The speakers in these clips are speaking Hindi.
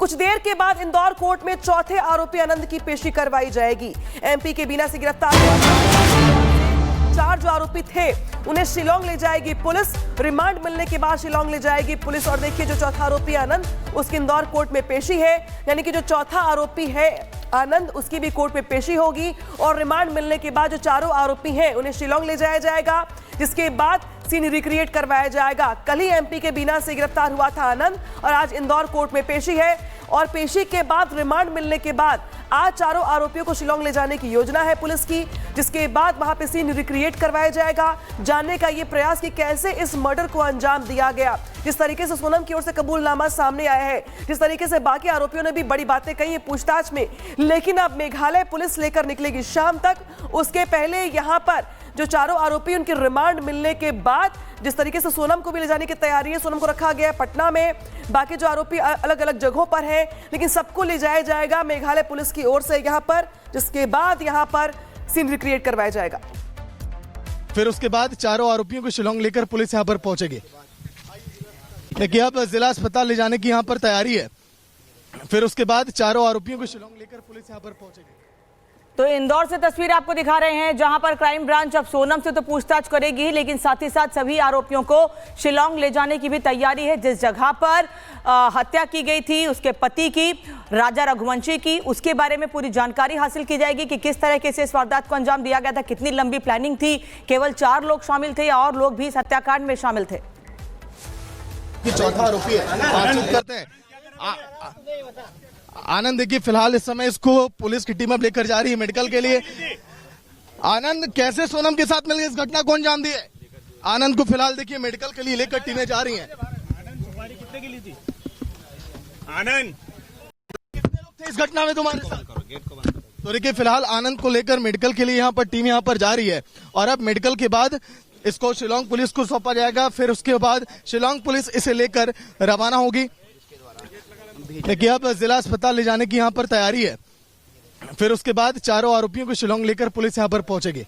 कुछ देर के बाद इंदौर कोर्ट में चौथे आरोपी आनंद की पेशी करवाई जाएगी। एमपी के बीना से गिरफ्तार चार जो आरोपी थे उन्हें शिलांग ले जाएगी पुलिस। रिमांड मिलने के बाद शिलांग ले जाएगी पुलिस। और देखिए जो चौथा आरोपी आनंद, उसकी इंदौर कोर्ट में पेशी है, यानी कि जो चौथा आरोपी है आनंद, उसकी भी कोर्ट में पेशी होगी। और रिमांड मिलने के बाद जो चारों आरोपी हैं उन्हें शिलांग ले जाया जाएगा, जिसके बाद सीन रिक्रिएट करवाया जाएगा। कल ही एमपी के बीना से गिरफ्तार हुआ था आनंद और आज इंदौर कोर्ट में पेशी है। और पेशी के बाद रिमांड मिलने के बाद आज चारों आरोपियों को शिलांग ले जाने की योजना है पुलिस की, जिसके बाद वहां पे सीन रिक्रिएट करवाया जाएगा। जानने का ये प्रयास कि कैसे इस मर्डर को अंजाम दिया गया। जिस तरीके से सोनम की ओर से कबूलनामा सामने आया है, जिस तरीके से बाकी आरोपियों ने भी बड़ी बातें कही है पूछताछ में, लेकिन अब मेघालय पुलिस लेकर निकलेगी शाम तक। उसके पहले यहां पर जो चारों आरोपी, उनकी रिमांड मिलने के बाद जिस तरीके से सोनम को भी ले जाने की तैयारी है, सोनम को रखा गया है पटना में, बाकी जो आरोपी अलग अलग जगहों पर हैं, लेकिन सबको ले जाया जाएगा मेघालय पुलिस की ओर से यहां पर, जिसके बाद यहां पर सीन रिक्रिएट करवाया जाएगा। फिर उसके बाद चारों आरोपियों को शिलांग लेकर पुलिस यहां पर पहुंचेगी। देखिए अब जिला अस्पताल ले जाने की यहां पर तैयारी है। फिर उसके बाद चारों आरोपियों को शिलांग लेकर पुलिस यहां पर पहुंचेगी। तो इंदौर से तस्वीर आपको दिखा रहे हैं, जहां पर क्राइम ब्रांच अब सोनम से तो पूछताछ करेगी, लेकिन साथ ही साथ सभी आरोपियों को शिलांग ले जाने की भी तैयारी है। जिस जगह पर हत्या की गई थी उसके पति की, राजा रघुवंशी की, उसके बारे में पूरी जानकारी हासिल की जाएगी कि किस तरह से इस वारदात को अंजाम दिया गया था, कितनी लंबी प्लानिंग थी, केवल 4 लोग शामिल थे या और लोग भी इस हत्याकांड में शामिल थे। चौथा आरोपी है, बातचीत करते हैं। आनंद देखिए फिलहाल इस समय इसको पुलिस की टीम अब लेकर जा रही है मेडिकल के लिए। आनंद कैसे सोनम के साथ मिलकर इस घटना को अंजाम दिए? आनंद को फिलहाल देखिए मेडिकल के लिए लेकर टीमें जा रही हैं। कितने की ली थी आनंद? कितने लोग थे इस घटना में तुम्हारे साथ? तो देखिए फिलहाल आनंद को लेकर मेडिकल के लिए यहाँ पर टीम यहाँ पर जा रही है और अब मेडिकल के बाद इसको शिलांग पुलिस को सौंपा जाएगा। फिर उसके बाद शिलांग पुलिस इसे लेकर रवाना होगी। देखिए अब जिला अस्पताल ले जाने की यहाँ पर तैयारी है। फिर उसके बाद चारों आरोपियों को शिलांग लेकर पुलिस यहाँ पर पहुंचेगी।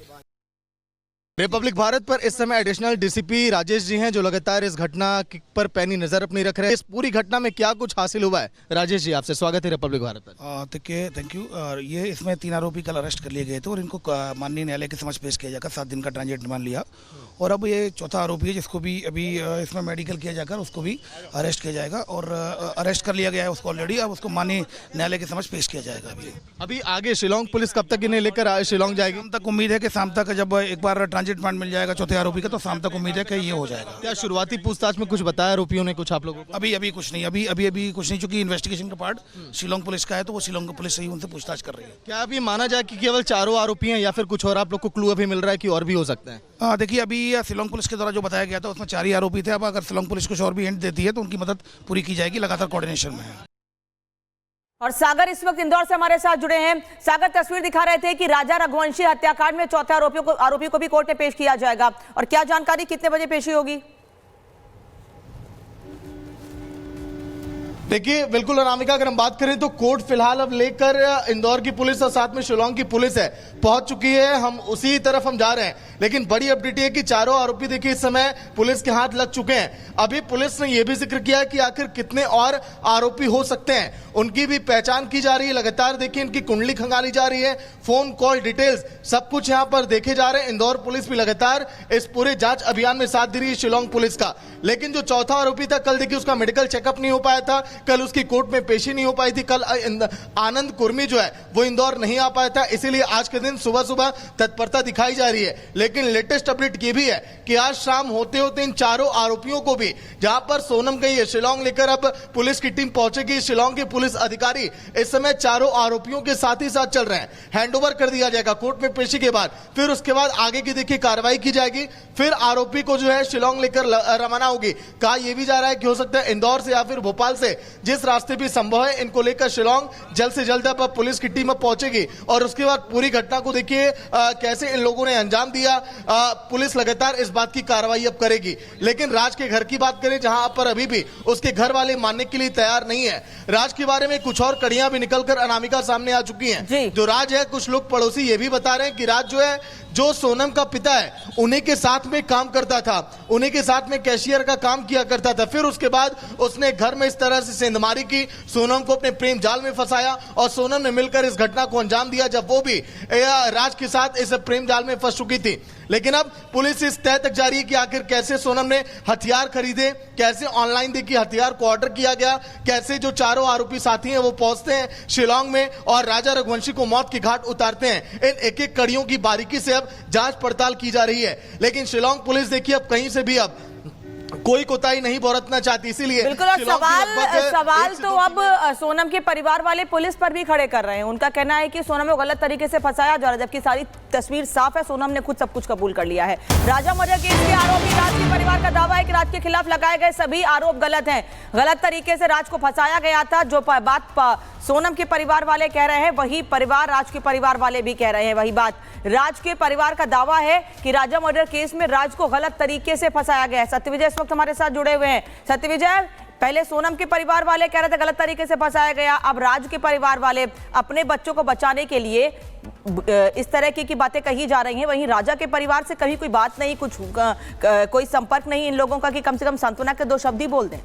रिपब्लिक भारत पर इस समय एडिशनल डीसीपी राजेश जी हैं, जो लगातार इस घटना पर पैनी नजर अपनी रख रहे हैं। इस पूरी घटना में क्या कुछ हासिल हुआ है? राजेश जी आपसे स्वागत है रिपब्लिक भारत पर। Thank you. ये इसमें 3 आरोपी कल अरेस्ट कर लिए गए थे और इनको माननीय न्यायालय के समक्ष पेश किया जाकर 7 दिन का ट्रांजिट रिमांड लिया। और अब ये चौथा आरोपी है जिसको भी अभी इसमें मेडिकल किया जाकर उसको भी अरेस्ट किया जाएगा और अरेस्ट कर लिया गया है उसको ऑलरेडी। अब उसको माननीय न्यायालय के समक्ष पेश किया जाएगा। अभी आगे शिलांग पुलिस कब तक इन्हें लेकर शिलांग जाएगी? शाम तक उम्मीद है कि शाम तक जब एक बार ट्रांजिट रिमांड मिल जाएगा चौथे आरोपी का, तो शाम तक उम्मीद है कि ये हो जाएगा। क्या शुरुआती पूछताछ में कुछ बताया आरोपियों ने कुछ आप लोगों को? अभी कुछ नहीं, अभी कुछ नहीं, चूंकि इन्वेस्टिगेशन का पार्ट शिलांग पुलिस का है तो वो शिलांग पुलिस से ही उनसे पूछताछ कर रही है। क्या अभी माना जाए कि केवल चारों आरोपी हैं या फिर कुछ और आप लोग को क्लू अभी मिल रहा है कि और भी हो सकते हैं? देखिए अभी शिलांग पुलिस के द्वारा जो बताया गया था उसमें 4 ही आरोपी थे। अब अगर शिलांग पुलिस कुछ और भी हिंट देती है तो उनकी मदद पूरी की जाएगी, लगातार कोऑर्डिनेशन में है। और सागर इस वक्त इंदौर से हमारे साथ जुड़े हैं। सागर, तस्वीर दिखा रहे थे कि राजा रघुवंशी हत्याकांड में चौथे आरोपी को भी कोर्ट में पेश किया जाएगा, और क्या जानकारी, कितने बजे पेशी होगी? देखिए बिल्कुल अनामिका, अगर हम बात करें तो कोर्ट फिलहाल अब लेकर इंदौर की पुलिस और साथ में शिलांग की पुलिस है पहुंच चुकी है। हम उसी तरफ हम जा रहे हैं, लेकिन बड़ी अपडेट है कि चारों आरोपी देखिए इस समय पुलिस के हाथ लग चुके हैं। अभी पुलिस ने यह भी जिक्र किया है कि आखिर कितने और आरोपी हो सकते हैं, उनकी भी पहचान की जा रही है। लगातार देखिए इनकी कुंडली खंगाली जा रही है, फोन कॉल डिटेल्स सब कुछ यहाँ पर देखे जा रहे हैं। इंदौर पुलिस भी लगातार इस पूरे जांच अभियान में साथ दे रही है शिलांग पुलिस का। लेकिन जो चौथा आरोपी था, कल देखिए उसका मेडिकल चेकअप नहीं हो पाया था, कल उसकी कोर्ट में पेशी नहीं हो पाई थी, कल आनंद कुर्मी जो है वो इंदौर नहीं आ पाया था, इसीलिए आज के दिन सुबह सुबह तत्परता दिखाई जा रही है। लेकिन लेटेस्ट अपडेट ये भी है कि आज शाम होते होते इन चारों आरोपियों को भी, जहां पर सोनम गई है शिलांग लेकर, अब पुलिस की टीम पहुंचेगी। शिलांग के पुलिस अधिकारी इस समय चारों आरोपियों के साथ ही साथ चल रहे हैं। हैंडओवर कर दिया जाएगा कोर्ट में पेशी के बाद। फिर उसके बाद आगे की देखिए कार्रवाई की जाएगी। फिर आरोपी को जो है शिलांग लेकर रवाना होगी। कहा यह भी जा रहा है कि हो सकता है इंदौर से या फिर भोपाल से, जिस रास्ते भी संभव है, इनको लेकर शिलांग जल्द से जल्द अब पुलिस की टीम पहुंचेगी। और उसके बाद पूरी घटना को देखिए कैसे इन लोगों ने अंजाम दिया। पुलिस लगातार इस बात की कार्रवाई अब करेगी। लेकिन राज के घर की बात करें, जहां पर अभी भी उसके घर वाले मानने के लिए तैयार नहीं है। राज के बारे में कुछ और कड़ियां भी निकलकर अनामिका सामने आ चुकी हैं। जो राज है, कुछ लोग पड़ोसी ये भी बता रहे हैं कि राज जो है, जो सोनम का पिता है, उन्हीं के साथ में काम करता था, उन्हीं के साथ में कैशियर का काम किया करता था। फिर उसके बाद उसने घर में इस तरह से सेंधमारी की, सोनम को अपने प्रेम जाल में फंसाया और सोनम ने मिलकर इस घटना को अंजाम दिया जब वो भी राज के साथ इस प्रेम जाल में फंस चुकी थी। लेकिन अब पुलिस इस तय तक जा रही है कि आखिर कैसे सोनम ने हथियार खरीदे, कैसे ऑनलाइन देखिए हथियार को ऑर्डर किया गया, कैसे जो चारों आरोपी साथी हैं वो पहुंचते हैं शिलांग में और राजा रघुवंशी को मौत की घाट उतारते हैं। इन एक एक कड़ियों की बारीकी से अब जांच पड़ताल की जा रही है। लेकिन शिलांग पुलिस देखिए अब कहीं से भी अब कोई कोताही नहीं बरतना चाहती, इसीलिए बिल्कुल। और सवाल तो अब सोनम के परिवार वाले पुलिस पर भी खड़े कर रहे हैं। उनका कहना है कि सोनम को गलत तरीके से फंसाया जा रहा है, जबकि सारी तस्वीर साफ है, सोनम ने खुद सब कुछ कबूल कर लिया है। राजा मर्डर केस के आरोपी राज के परिवार का दावा है कि राज के खिलाफ लगाए गए सभी आरोप गलत हैं। गलत तरीके से राज को फंसाया गया था। जो बात सोनम के परिवार वाले कह रहे हैं वही परिवार राज के परिवार वाले भी कह रहे हैं। वही बात राज के परिवार का दावा है कि राजा मर्डर केस में राज को गलत तरीके से फंसाया गया है। सत्यविजय इस वक्त हमारे साथ जुड़े हुए हैं। सत्यविजय, पहले सोनम के परिवार वाले कह रहे थे गलत तरीके से फंसाया गया, अब राज के परिवार वाले अपने बच्चों को बचाने के लिए इस तरह की बातें कही जा रही हैं। वहीं राजा के परिवार से कभी कोई बात नहीं, कोई संपर्क नहीं इन लोगों का कि कम से कम सांत्वना के दो शब्द ही बोल दें।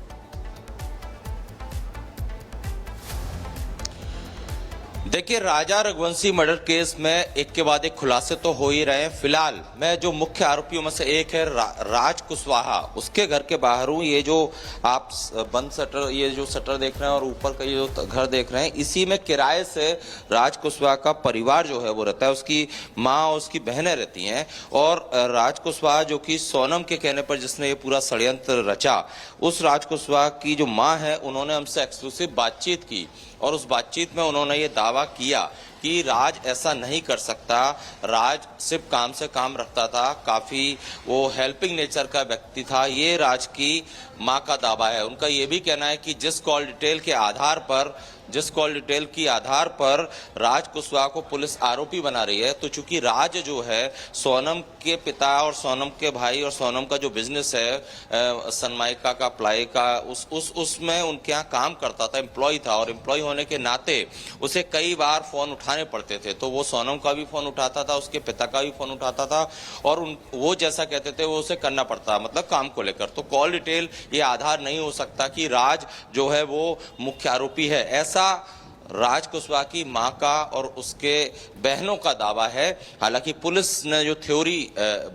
देखिए, राजा रघुवंशी मर्डर केस में एक के बाद एक खुलासे तो हो ही रहे हैं। फिलहाल मैं जो मुख्य आरोपियों में से एक है राज कुशवाहा, उसके घर के बाहर हूँ। ये जो आप बंद शटर, ये जो शटर देख रहे हैं और ऊपर का ये जो घर देख रहे हैं, इसी में किराए से राज कुशवाहा का परिवार जो है वो रहता है। उसकी माँ और उसकी बहनें रहती हैं। और राज कुशवाहा जो कि सोनम के कहने पर जिसने ये पूरा षड्यंत्र रचा, उस राज कुशवाहा की जो माँ है उन्होंने हमसे एक्सक्लूसिव बातचीत की और उस बातचीत में उन्होंने ये दावा किया कि राज ऐसा नहीं कर सकता। राज सिर्फ काम से काम रखता था, काफी वो हेल्पिंग नेचर का व्यक्ति था। ये राज की मां का दावा है। उनका ये भी कहना है कि जिस कॉल डिटेल की आधार पर राज कुशवाहा को पुलिस आरोपी बना रही है, तो चूंकि राज जो है सोनम के पिता और सोनम के भाई और सोनम का जो बिजनेस है सनमाइका का प्लाई का, उसमें उनके यहाँ काम करता था, एम्प्लॉय था। और एम्प्लॉय होने के नाते उसे कई बार फोन उठाने पड़ते थे। तो वो सोनम का भी फोन उठाता था, उसके पिता का भी फोन उठाता था और वो जैसा कहते थे वो उसे करना पड़ता, मतलब काम को लेकर। तो कॉल डिटेल ये आधार नहीं हो सकता कि राज जो है वो मुख्य आरोपी है, ऐसा राज कुशवाहा की मां का और उसके बहनों का दावा है। हालांकि पुलिस ने जो थ्योरी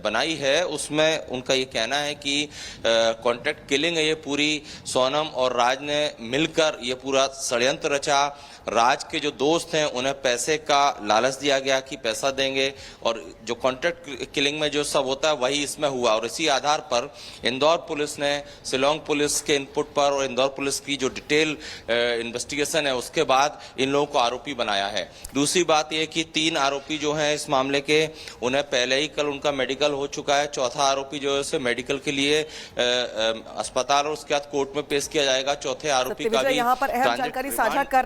बनाई है उसमें उनका ये कहना है कि कॉन्ट्रैक्ट किलिंग है ये पूरी, सोनम और राज ने मिलकर ये पूरा षड्यंत्र रचा। राज के जो दोस्त हैं उन्हें पैसे का लालच दिया गया कि पैसा देंगे और जो कॉन्ट्रैक्ट किलिंग में जो सब होता है वही इसमें हुआ। और इसी आधार पर इंदौर पुलिस ने शिलांग पुलिस के इनपुट पर और इंदौर पुलिस की जो डिटेल इन्वेस्टिगेशन है उसके बाद इन लोगों को आरोपी बनाया है। दूसरी बात यह कि 3 आरोपी जो हैं इस मामले के, उन्हें पहले ही कल उनका मेडिकल हो चुका है। चौथा आरोपी जो है उसे मेडिकल के लिए अस्पताल और उसके बाद कोर्ट में पेश किया जाएगा। चौथे आरोपी का भी यहाँ पर अहम जानकारी साझा कर रहे हैं।